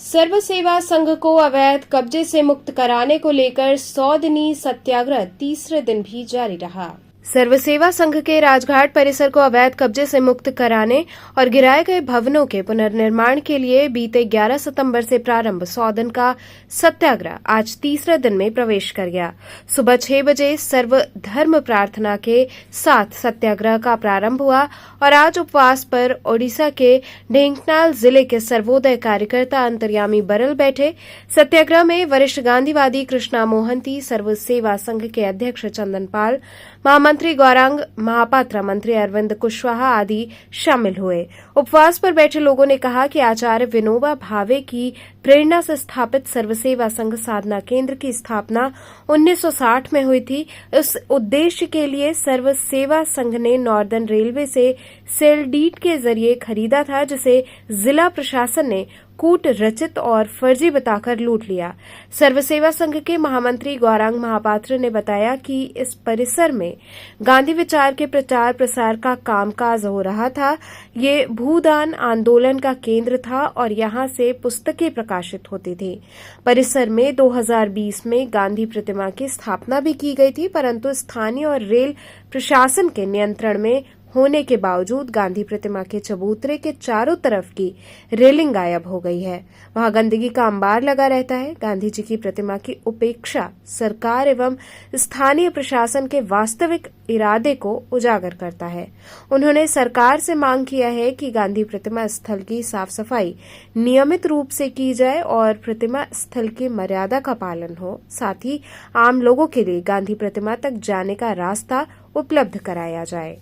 सर्व सेवा संघ को अवैध कब्जे से मुक्त कराने को लेकर 100 दिनी सत्याग्रह तीसरे दिन भी जारी रहा। सर्व सेवा संघ के राजघाट परिसर को अवैध कब्जे से मुक्त कराने और गिराए गए भवनों के पुनर्निर्माण के लिए बीते 11 सितंबर से प्रारंभ 100 दिन का सत्याग्रह आज तीसरे दिन में प्रवेश कर गया। सुबह 6 बजे सर्व धर्म प्रार्थना के साथ सत्याग्रह का प्रारंभ हुआ और आज उपवास पर ओडिशा के ढेंकनाल जिले के सर्वोदय कार्यकर्ता अंतर्यामी बरल बैठे। सत्याग्रह में वरिष्ठ गांधीवादी कृष्णा मोहंती, सर्व सेवा संघ के अध्यक्ष चंदन पाल, महामंत्री गौरांग महापात्रा, मंत्री अरविंद कुशवाहा आदि शामिल हुए। उपवास पर बैठे लोगों ने कहा कि आचार्य विनोबा भावे की प्रेरणा से स्थापित सर्वसेवा संघ साधना केंद्र की स्थापना 1960 में हुई थी। इस उद्देश्य के लिए सर्व सेवा संघ ने नॉर्दर्न रेलवे से सेल डीड के जरिए खरीदा था, जिसे जिला प्रशासन ने कूट रचित और फर्जी बताकर लूट लिया। सर्व सेवा संघ के महामंत्री गौरांग महापात्र ने बताया कि इस परिसर में गांधी विचार के प्रचार प्रसार का कामकाज हो रहा था। ये भूदान आंदोलन का केंद्र था और यहां से पुस्तकें प्रकाशित होती थी। परिसर में 2020 में गांधी प्रतिमा की स्थापना भी की गई थी, परंतु स्थानीय और रेल प्रशासन के नियंत्रण में होने के बावजूद गांधी प्रतिमा के चबूतरे के चारों तरफ की रेलिंग गायब हो गई है। वहां गंदगी का अंबार लगा रहता है। गांधी जी की प्रतिमा की उपेक्षा सरकार एवं स्थानीय प्रशासन के वास्तविक इरादे को उजागर करता है। उन्होंने सरकार से मांग किया है कि गांधी प्रतिमा स्थल की साफ सफाई नियमित रूप से की जाए और प्रतिमा स्थल की मर्यादा का पालन हो। साथ ही आम लोगों के लिए गांधी प्रतिमा तक जाने का रास्ता उपलब्ध कराया जाए।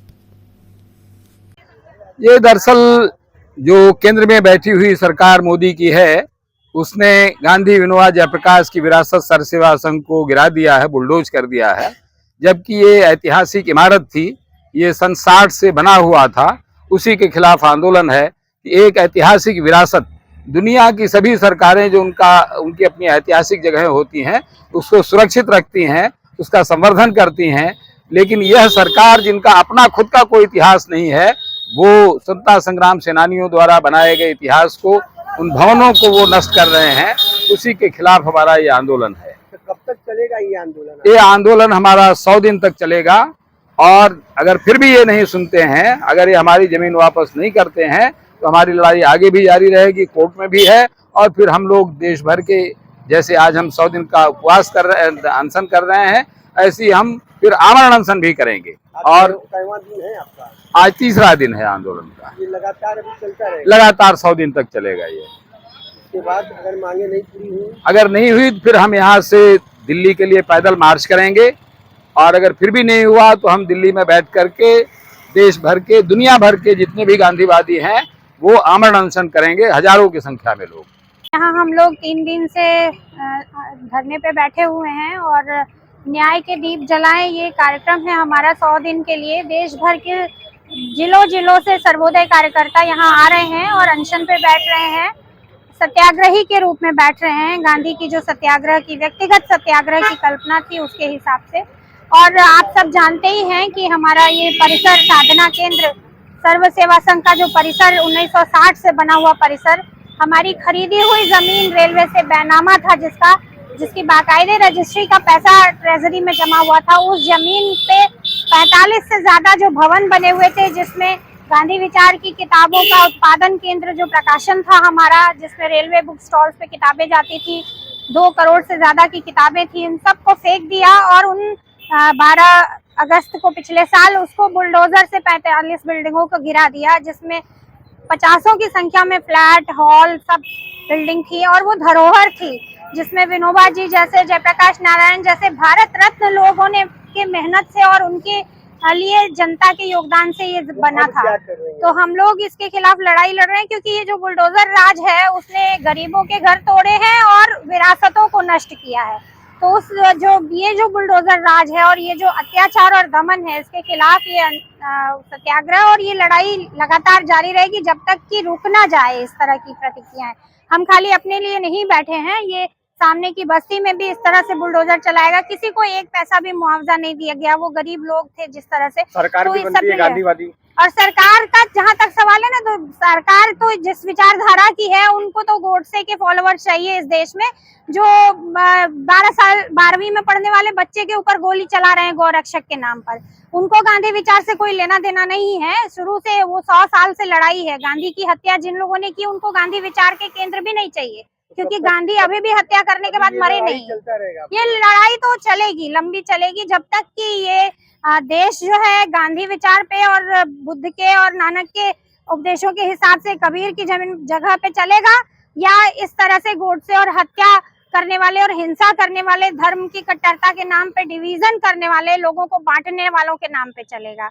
ये दरअसल जो केंद्र में बैठी हुई सरकार मोदी की है, उसने गांधी विनोबा जयप्रकाश की विरासत सर्व सेवा संघ को गिरा दिया है, बुलडोज कर दिया है। जबकि ये ऐतिहासिक इमारत थी, ये सन 60 से बना हुआ था। उसी के खिलाफ आंदोलन है कि एक ऐतिहासिक विरासत, दुनिया की सभी सरकारें जो उनकी अपनी ऐतिहासिक जगहें होती हैं उसको सुरक्षित रखती हैं, उसका संवर्धन करती हैं, लेकिन यह सरकार जिनका अपना खुद का कोई इतिहास नहीं है, वो स्वतंत्रता संग्राम सेनानियों द्वारा बनाए गए इतिहास को, उन भवनों को वो नष्ट कर रहे हैं। उसी के खिलाफ हमारा ये आंदोलन है। तो कब तक चलेगा ये आंदोलन? ये आंदोलन हमारा 100 दिन तक चलेगा और अगर फिर भी ये नहीं सुनते हैं, अगर ये हमारी जमीन वापस नहीं करते हैं, तो हमारी लड़ाई आगे भी जारी रहेगी, कोर्ट में भी है। और फिर हम लोग देश भर के, जैसे आज हम 100 दिन का उपवास कर रहे हैं, अनशन कर रहे हैं, ऐसे हम फिर आमरण अनशन भी करेंगे। और कईवां दिन है आपका? आज तीसरा दिन है आंदोलन का। ये लगातार अभी चलता रहेगा? लगातार 100 दिन तक चलेगा ये। इसके बाद अगर मांगे नहीं पूरी हुई? अगर नहीं हुई तो फिर हम यहाँ से दिल्ली के लिए पैदल मार्च करेंगे, और अगर फिर भी नहीं हुआ तो हम दिल्ली में बैठ करके देश भर के, दुनिया भर के जितने भी गांधीवादी हैं वो आमरण अनशन करेंगे, हजारों की संख्या में लोग। यहाँ हम लोग 3 दिन से धरने पे बैठे हुए हैं और न्याय के दीप जलाएं, ये कार्यक्रम है हमारा 100 दिन के लिए। देश भर के जिलों से सर्वोदय कार्यकर्ता यहाँ आ रहे हैं और अनशन पे बैठ रहे हैं, सत्याग्रही के रूप में बैठ रहे हैं। गांधी की जो सत्याग्रह की, व्यक्तिगत सत्याग्रह की कल्पना थी, उसके हिसाब से। और आप सब जानते ही हैं कि हमारा ये परिसर साधना केंद्र सर्व सेवा संघ का जो परिसर 1960 से बना हुआ परिसर, हमारी खरीदी हुई जमीन रेलवे से बैनामा था, जिसकी बाकायदे रजिस्ट्री का पैसा ट्रेजरी में जमा हुआ था। उस जमीन पे 45 से ज्यादा जो भवन बने हुए थे, जिसमें गांधी विचार की किताबों का उत्पादन केंद्र जो प्रकाशन था हमारा, जिसमें रेलवे बुक स्टॉल्स पे किताबें जाती थी, 2 करोड़ से ज्यादा की किताबें थी, उन सबको फेंक दिया। और उन 12 अगस्त को पिछले साल उसको बुलडोजर से 45 बिल्डिंगों को गिरा दिया, जिसमें 50 की संख्या में फ्लैट, हॉल, सब बिल्डिंग थी। और वो धरोहर थी जिसमें विनोबा जी जैसे, जयप्रकाश नारायण जैसे भारत रत्न लोगों ने के मेहनत से और उनके लिए जनता के योगदान से ये बना था। तो हम लोग इसके खिलाफ लड़ाई लड़ रहे हैं, क्योंकि ये जो बुलडोजर राज है उसने गरीबों के घर तोड़े हैं और विरासतों को नष्ट किया है। तो ये जो बुलडोजर राज है और ये जो अत्याचार और दमन है, इसके खिलाफ ये सत्याग्रह और ये लड़ाई लगातार जारी रहेगी जब तक कि रुक ना जाए इस तरह की प्रतिक्रियाएं। हम खाली अपने लिए नहीं बैठे हैं, ये सामने की बस्ती में भी इस तरह से बुलडोजर चलाएगा। किसी को 1 पैसा भी मुआवजा नहीं दिया गया, वो गरीब लोग थे जिस तरह से। सरकार तो भी बनती है गांधीवादी। और सरकार का जहां तक सवाल है ना, तो सरकार तो जिस विचारधारा की है, उनको तो गोडसे के फॉलोअर चाहिए इस देश में, जो 12 साल 12वीं में पढ़ने वाले बच्चे के ऊपर गोली चला रहे हैं गौरक्षक के नाम पर। उनको गांधी विचार से कोई लेना देना नहीं है। शुरू से वो 100 साल से लड़ाई है। गांधी की हत्या जिन लोगों ने की, उनको गांधी विचार के केंद्र भी नहीं चाहिए, क्योंकि गांधी अभी भी हत्या करने के बाद मरे नहीं। चलता रहेगा। ये लड़ाई तो चलेगी, लंबी चलेगी, जब तक कि ये देश जो है गांधी विचार पे और बुद्ध के और नानक के उपदेशों के हिसाब से कबीर की जगह पे चलेगा, या इस तरह से गोडसे और हत्या करने वाले और हिंसा करने वाले, धर्म की कट्टरता के नाम पे डिवीजन करने वाले, लोगों को बांटने वालों के नाम पे चलेगा।